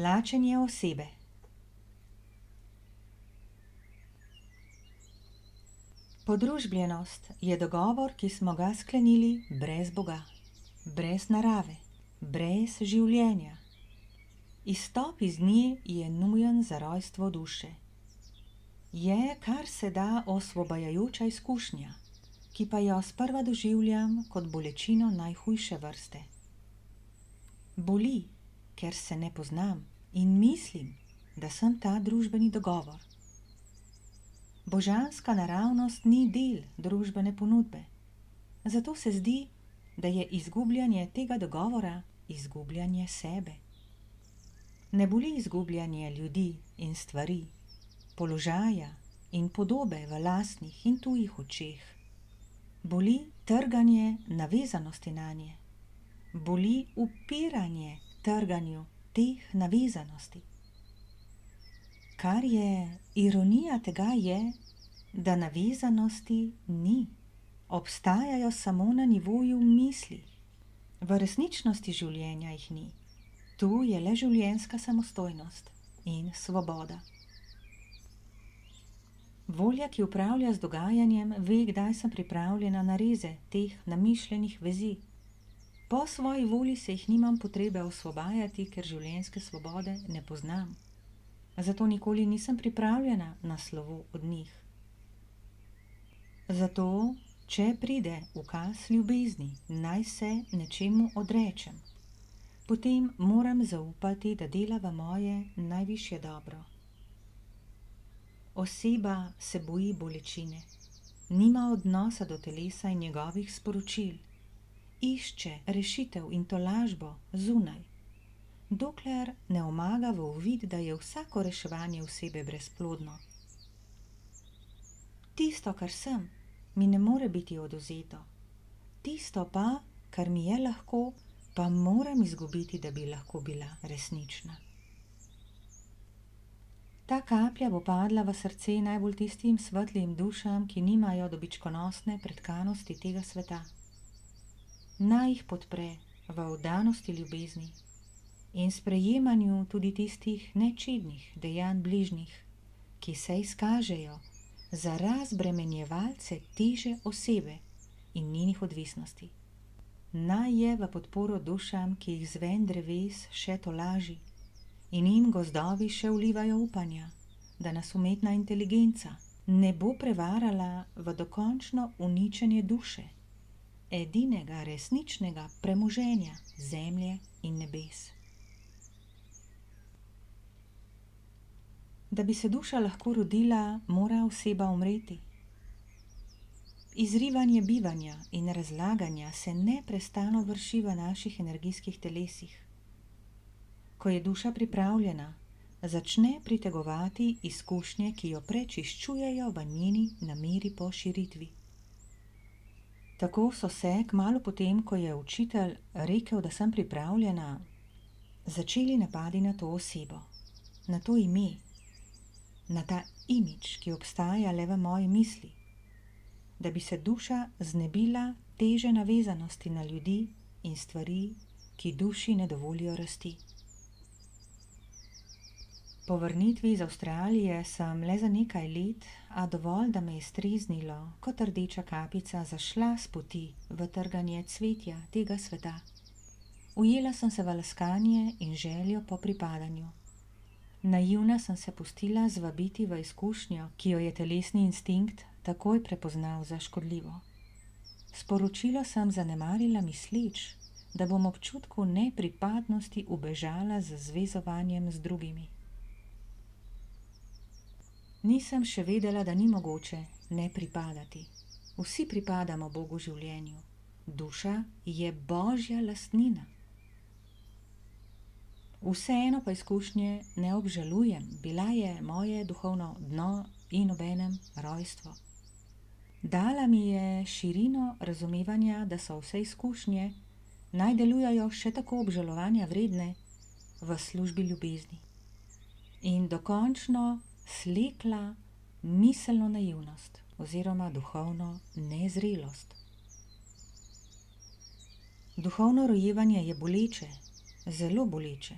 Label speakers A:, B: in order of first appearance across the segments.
A: Tlačenje osebe. Podružbljenost je dogovor, ki smo ga sklenili brez Boga, brez narave, brez življenja. Izstop iz nje je nujen za rojstvo duše. Je kar se da osvobajajoča izkušnja, ki pa jo sprva doživljam kot bolečino najhujše vrste. Boli, ker se ne poznam in mislim, da sem ta družbeni dogovor. Božanska naravnost ni del družbene ponudbe, zato se zdi, da je izgubljanje tega dogovora izgubljanje sebe. Ne boli izgubljanje ljudi in stvari, položaja in podobe v lastnih in tujih očeh. Boli trganje navezanosti nanje. Boli upiranje trganju teh navezanosti. Kar je ironija tega je, da navezanosti ni, obstajajo samo na nivoju misli. V resničnosti življenja jih ni. Tu je le življenjska samostojnost in svoboda. Volja, ki upravlja z dogajanjem, ve, kdaj sem pripravljena na reze teh namišljenih vezi. Po svoji volji se jih nimam potrebe osvobajati, ker življenjske svobode ne poznam. Zato nikoli nisem pripravljena na slovo od njih. Zato, če pride ukaz ljubezni, naj se nečemu odrečem, potem moram zaupati, da dela v moje najvišje dobro. Oseba se boji bolečine, nima odnosa do telesa in njegovih sporočil, išče rešitev in tolažbo zunaj, dokler ne omaga v uvid, da je vsako reševanje osebe brezplodno. Tisto, kar sem, mi ne more biti odvzeto. Tisto pa, kar mi je lahko, pa moram izgubiti, da bi lahko bila resnična. Ta kaplja bo padla v srce najbolj tistim svetlim dušam, ki nimajo dobičkonosne pretkanosti tega sveta. Naj jih podpre v oddanosti ljubezni in sprejemanju tudi tistih nečednih dejanj bližnjih, ki se izkažejo za razbremenjevalce teže osebe in njenih odvisnosti. Naj je v podporo dušam, ki jih zven dreves še tolaži in jim gozdovi še vlivajo upanja, da nas umetna inteligenca ne bo prevarala v dokončno uničenje duše, edinega resničnega premoženja zemlje in nebes. Da bi se duša lahko rodila, mora oseba umreti. Izrivanje bivanja in razlaganja se neprestano vrši v naših energijskih telesih. Ko je duša pripravljena, začne pritegovati izkušnje, ki jo prečiščujejo v njeni nameri po širitvi. Tako so se, kmalu potem, ko je učitelj rekel, da sem pripravljena, začeli napadi na to osebo, na to ime, na ta imidž, ki obstaja le v moji misli, da bi se duša znebila teže navezanosti na ljudi in stvari, ki duši ne dovolijo rasti. Po vrnitvi iz Avstralije sem le za nekaj let, a dovolj, da me je streznilo, kot rdeča kapica zašla s poti v trganje cvetja tega sveta. Ujela sem se v laskanje in željo po pripadanju. Naivna sem se pustila zvabiti v izkušnjo, ki jo je telesni instinkt takoj prepoznal za škodljivo. Sporočilo sem zanemarila misleč, da bom občutku nepripadnosti ubežala z zvezovanjem z drugimi. Nisem še vedela, da ni mogoče ne pripadati. Vsi pripadamo Bogu življenju. Duša je Božja lastnina. Vseeno pa izkušnje ne obžalujem, bila je moje duhovno dno in obenem rojstvo. Dala mi je širino razumevanja, da so vse izkušnje naj delujejo še tako obžalovanja vredne v službi ljubezni. In dokončno slekla miselno naivnost oziroma duhovno nezrelost. Duhovno rojevanje je boleče, zelo boleče.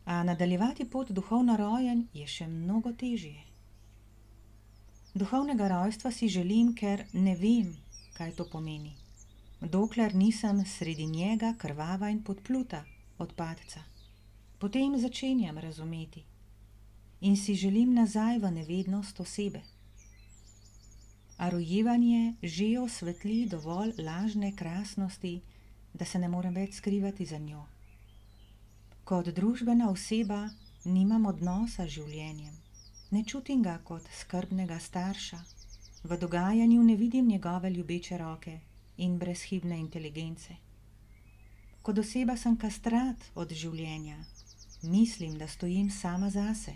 A: A nadaljevati pot duhovno rojen je še mnogo težje. Duhovnega rojstva si želim, ker ne vem, kaj to pomeni. Dokler nisem sredi njega krvava in podpluta od padca. Potem začenjam razumeti in si želim nazaj v nevednost osebe. A rojevanje že osvetli dovolj lažne krasnosti, da se ne morem več skrivati za njo. Kot družbena oseba nimam odnosa z življenjem. Ne čutim ga kot skrbnega starša. V dogajanju ne vidim njegove ljubeče roke in brezhibne inteligence. Kot oseba sem kastrat od življenja. Mislim, da stojim sama zase.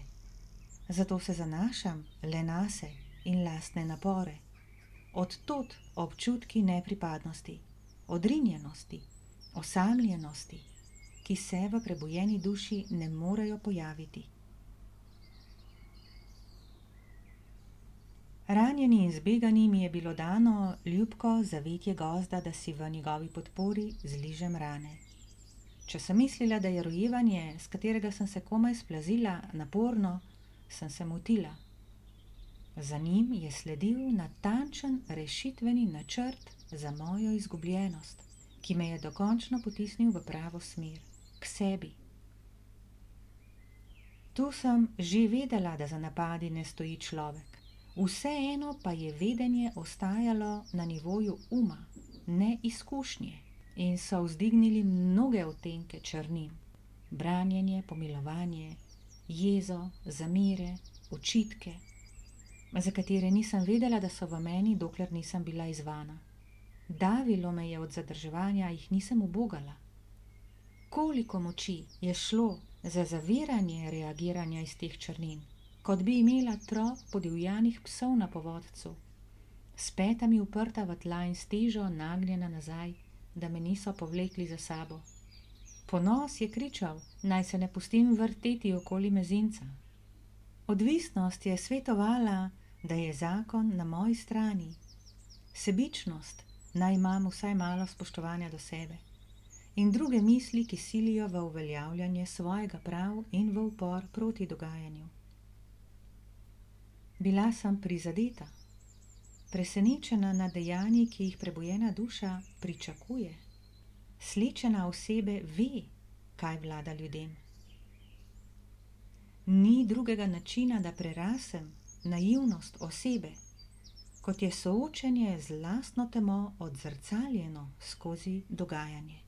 A: Zato se zanašam le nase in lastne napore. Od tod občutki nepripadnosti, odrinjenosti, osamljenosti, ki se v prebujeni duši ne morejo pojaviti. Ranjeni in zbegani mi je bilo dano ljubko zavetje gozda, da si v njegovi podpori zližem rane. Če sem mislila, da je rojevanje, s katerega sem se komaj splazila, naporno, sem se motila. Za njim je sledil natančen rešitveni načrt za mojo izgubljenost, ki me je dokončno potisnil v pravo smer, k sebi. Tu sem že vedela, da za napadi ne stoji človek. Vseeno pa je vedenje ostajalo na nivoju uma, ne izkušnje, in so vzdignili mnoge odtenke črnin. Branjenje, pomilovanje, jezo, zamere, očitke, za katere nisem vedela, da so v meni, dokler nisem bila izzvana. Davilo me je od zadrževanja, jih nisem ubogala. Koliko moči je šlo za zaviranje reagiranja iz teh črnin, kot bi imela trop podivjanih psov na povodcu, s petami uprta v tla in s težo nagnjena nazaj, da me niso povlekli za sabo. Ponos je kričal, naj se ne pustim vrteti okoli mezinca. Odvisnost je svetovala, da je zakon na moji strani. Sebičnost, naj imam vsaj malo spoštovanja do sebe. In druge misli, ki silijo v uveljavljanje svojega prav in v upor proti dogajanju. Bila sem prizadeta, presenečena nad dejanji, ki jih prebujena duša pričakuje. Slečena osebe ve, kaj vlada ljudem. Ni drugega načina, da prerasem naivnost osebe, kot je soočenje z lastno temo odzrcaljeno skozi dogajanje.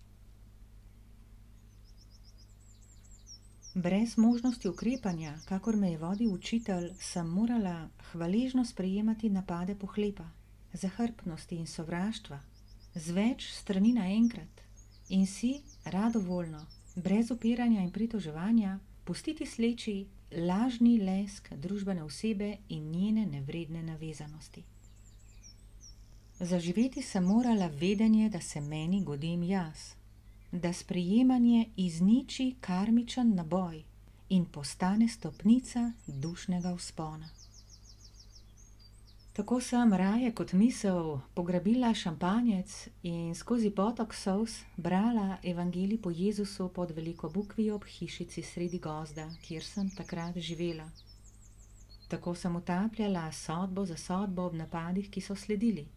A: Brez možnosti ukrepanja, kakor me je vodil učitelj, sem morala hvaležno sprejemati napade pohlepa, zahrbtnosti in sovraštva, z več strani naenkrat, in si radovoljno, brez upiranja in pritoževanja, pustiti sleči lažni lesk družbene osebe in njene nevredne navezanosti. Zaživeti sem morala vedenje, da se meni godim jaz, da sprejemanje izniči karmičen naboj in postane stopnica dušnega vzpona. Tako sem raje kot misel pograbila šampanjec in skozi potok solz brala evangelij po Jezusu pod veliko bukvijo ob hišici sredi gozda, kjer sem takrat živela. Tako sem utapljala sodbo za sodbo ob napadih, ki so sledili.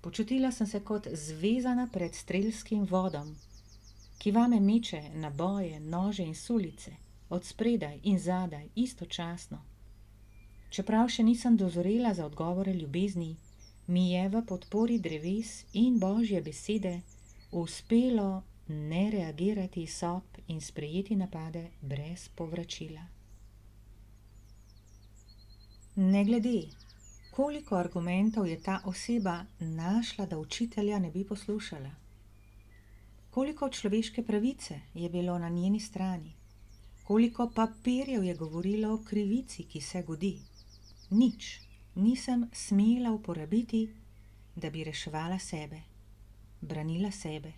A: Počutila sem se kot zvezana pred strelskim vodom, ki vame meče naboje, nože in sulice, od spredaj in zadaj, istočasno. Čeprav še nisem dozorela za odgovore ljubezni, mi je v podpori dreves in Božje besede uspelo ne reagirati sodb in sprejeti napade brez povračila. Ne glede, koliko argumentov je ta oseba našla, da učitelja ne bi poslušala. Koliko človeške pravice je bilo na njeni strani. Koliko papirjev je govorilo o krivici, ki se godi. Nič nisem smela uporabiti, da bi reševala sebe, branila sebe,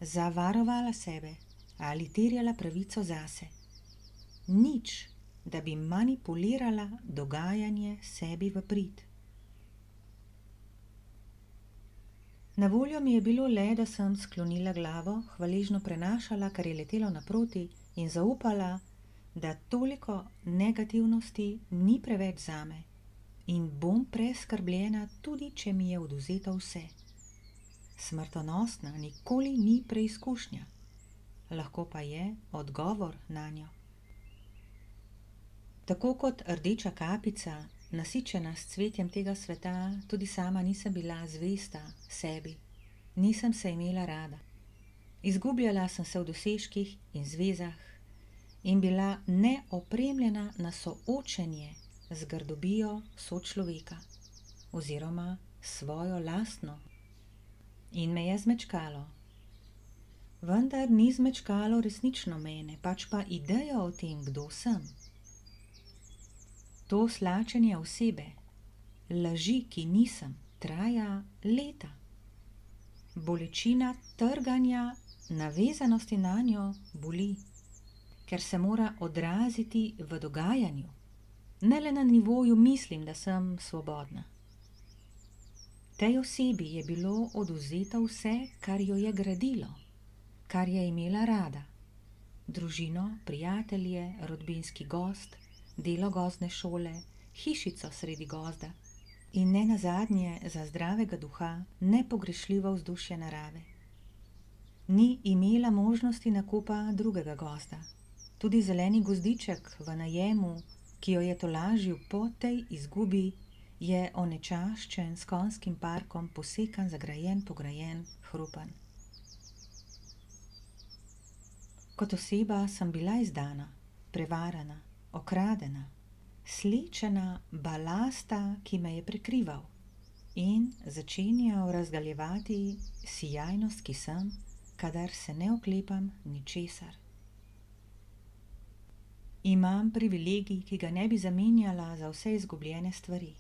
A: zavarovala sebe ali terjala pravico zase. Nič, da bi manipulirala dogajanje sebi v prid. Na voljo mi je bilo le, da sem sklonila glavo, hvaležno prenašala, kar je letelo naproti, in zaupala, da toliko negativnosti ni preveč zame in bom preskrbljena, tudi če mi je odvzeto vse. Smrtonosna nikoli ni preizkušnja, lahko pa je odgovor nanjo. Tako kot rdeča kapica, nasičena s cvetjem tega sveta, tudi sama nisem bila zvesta sebi, nisem se imela rada. Izgubljala sem se v dosežkih in zvezah in bila neopremljena na soočenje z grdobijo sočloveka oziroma svojo lastno. In me je zmečkalo. Vendar ni zmečkalo resnično mene, pač pa idejo o tem, kdo sem. To slačenje osebe, laži, ki nisem, traja leta. Bolečina trganja navezanosti nanjo boli, ker se mora odraziti v dogajanju. Ne le na nivoju mislim, da sem svobodna. Tej osebi je bilo odvzeto vse, kar jo je gradilo, kar je imela rada. Družino, prijatelje, rodbinski gozd, delo gozdne šole, hišico sredi gozda in ne nazadnje za zdravega duha nepogrešljivo vzdušje narave. Ni imela možnosti nakupa drugega gozda. Tudi zeleni gozdiček v najemu, ki jo je tolažil po tej izgubi, je onečaščen s konjskim parkom, posekan, zagrajen, pograjen, hrupen. Kot oseba sem bila izdana, prevarana, okradena, slečena balasta, ki me je prekrival in začenjal razgaljevati sijajnost, ki sem, kadar se ne oklepam ničesar. Imam privilegij, ki ga ne bi zamenjala za vse izgubljene stvari.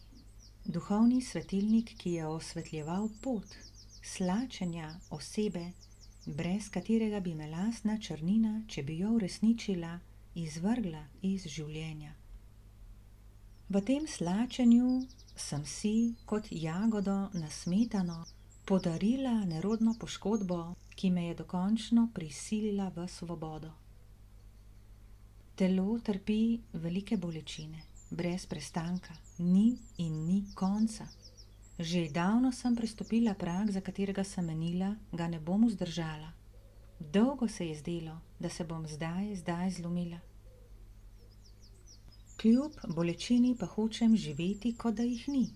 A: Duhovni svetilnik, ki je osvetljeval pot slačenja osebe, brez katerega bi me lastna črnina, če bi jo uresničila, izvrgla iz življenja. V tem slačenju sem si, kot jagodo na smetano, podarila nerodno poškodbo, ki me je dokončno prisilila v svobodo. Telo trpi velike bolečine, brez prestanka, ni in ni konca. Že davno sem prestopila prag, za katerega sem menila, ga ne bom vzdržala. Dolgo se je zdelo, da se bom zdaj zlomila. Kljub bolečini pa hočem živeti, kot da jih ni.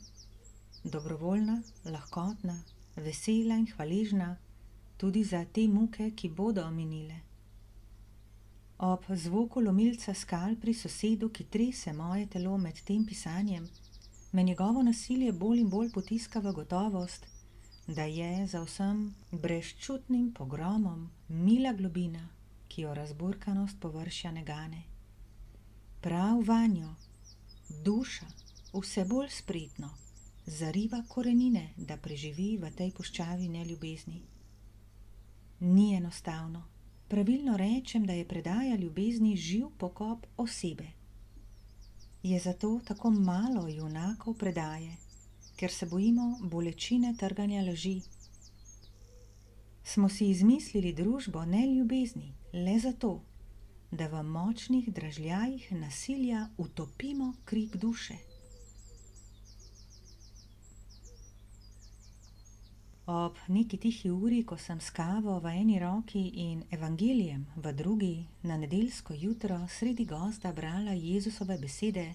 A: Dobrovoljna, lahkotna, vesela in hvaležna, tudi za te muke, ki bodo minile. Ob zvoku lomilca skal pri sosedu, ki trese moje telo med tem pisanjem, me njegovo nasilje bolj in bolj potiska v gotovost, da je za vsem brezčutnim pogromom mila globina, ki jo razburkanost površja ne gane. Prav vanjo duša vse bolj spretno zariva korenine, da preživi v tej puščavi neljubezni. Ni enostavno. Pravilno rečem, da je predaja ljubezni živ pokop osebe. Je zato tako malo junakov predaje, ker se bojimo bolečine trganja laži. Smo si izmislili družbo ne ljubezni, le zato, da v močnih dražljajih nasilja utopimo krik duše. Ob neki tihi uri, ko sem s kavo v eni roki in evangelijem v drugi, na nedeljsko jutro sredi gozda brala Jezusove besede,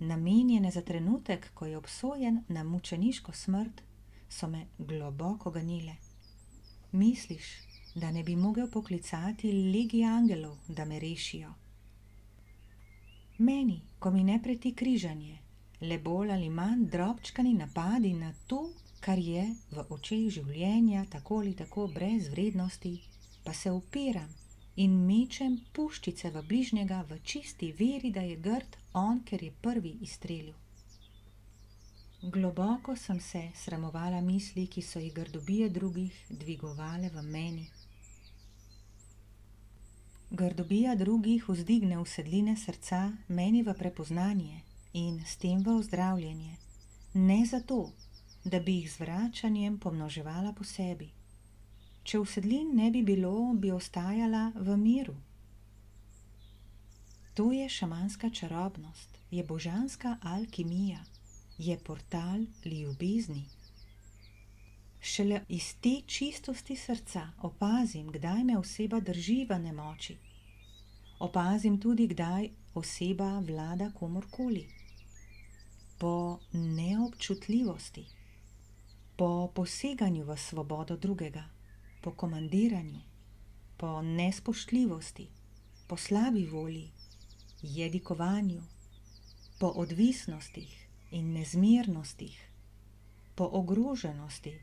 A: namenjene za trenutek, ko je obsojen na mučeniško smrt, so me globoko ganile. Misliš, da ne bi mogel poklicati legij angelov, da me rešijo? Meni, ko mi ne preti križanje, le bolj ali manj drobčkani napadi na to, kar je v očeh življenja tako ali tako brez vrednosti, pa se upiram in mečem puščice v bližnjega v čisti veri, da je grd on, ker je prvi izstrelil. Globoko sem se sramovala misli, ki so jih grdobije drugih dvigovale v meni. Grdobija drugih vzdigne usedline srca meni v prepoznanje in s tem v ozdravljenje, ne zato, da bi jih z vračanjem pomnoževala po sebi. Če usedlin ne bi bilo, bi ostajala v miru. To je šamanska čarobnost, je božanska alkimija, je portal ljubezni. Šele iz te čistosti srca opazim, kdaj me oseba drži v nemoči. Opazim tudi, kdaj oseba vlada komurkoli. Po neobčutljivosti, po poseganju v svobodo drugega, po komandiranju, po nespoštljivosti, po slabi volji, jedikovanju, po odvisnostih in nezmernostih, po ogroženosti,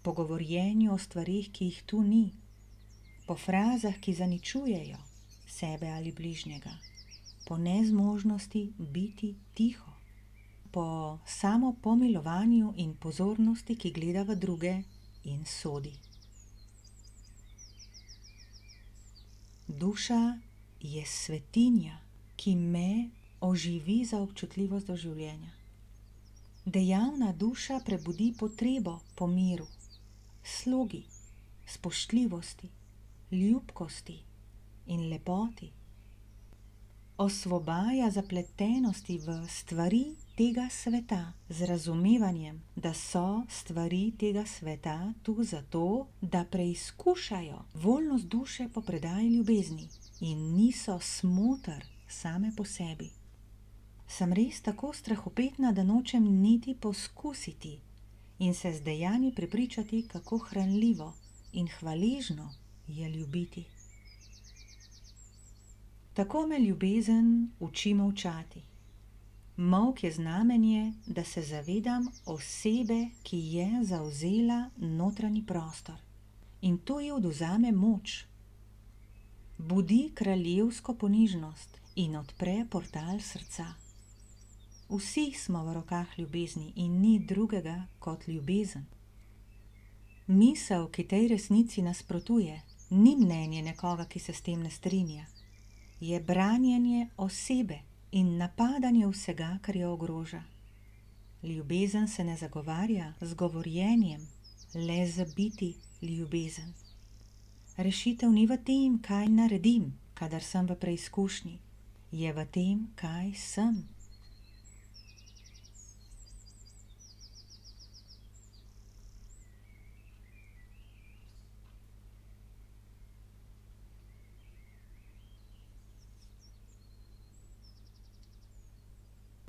A: po govorjenju o stvarih, ki jih tu ni, po frazah, ki zaničujejo sebe ali bližnjega, po nezmožnosti biti tiho, po samopomilovanju in pozornosti, ki gleda v druge in sodi. Duša je svetinja, ki me oživi za občutljivost do življenja. Dejavna duša prebudi potrebo po miru, slogi, spoštljivosti, ljubkosti in lepoti. Osvobaja zapletenosti v stvari tega sveta z razumevanjem, da so stvari tega sveta tu zato, da preizkušajo voljnost duše po predaji ljubezni in niso smoter same po sebi. Sem res tako strahopetna, da nočem niti poskusiti in se z dejanji prepričati, kako hranljivo in hvaležno je ljubiti. Tako me ljubezen uči molčati. Molk je znamenje, da se zavedam osebe, ki je zavzela notranji prostor. In to ji odvzame moč. Budi kraljevsko ponižnost in odpre portal srca. Vsi smo v rokah ljubezni in ni drugega kot ljubezen. Misel, ki tej resnici nasprotuje, ni mnenje nekoga, ki se s tem ne strinja. Je branjenje osebe in napadanje vsega, kar jo ogroža. Ljubezen se ne zagovarja z govorjenjem, le z biti ljubezen. Rešitev ni v tem, kaj naredim, kadar sem v preizkušnji, je v tem, kaj sem.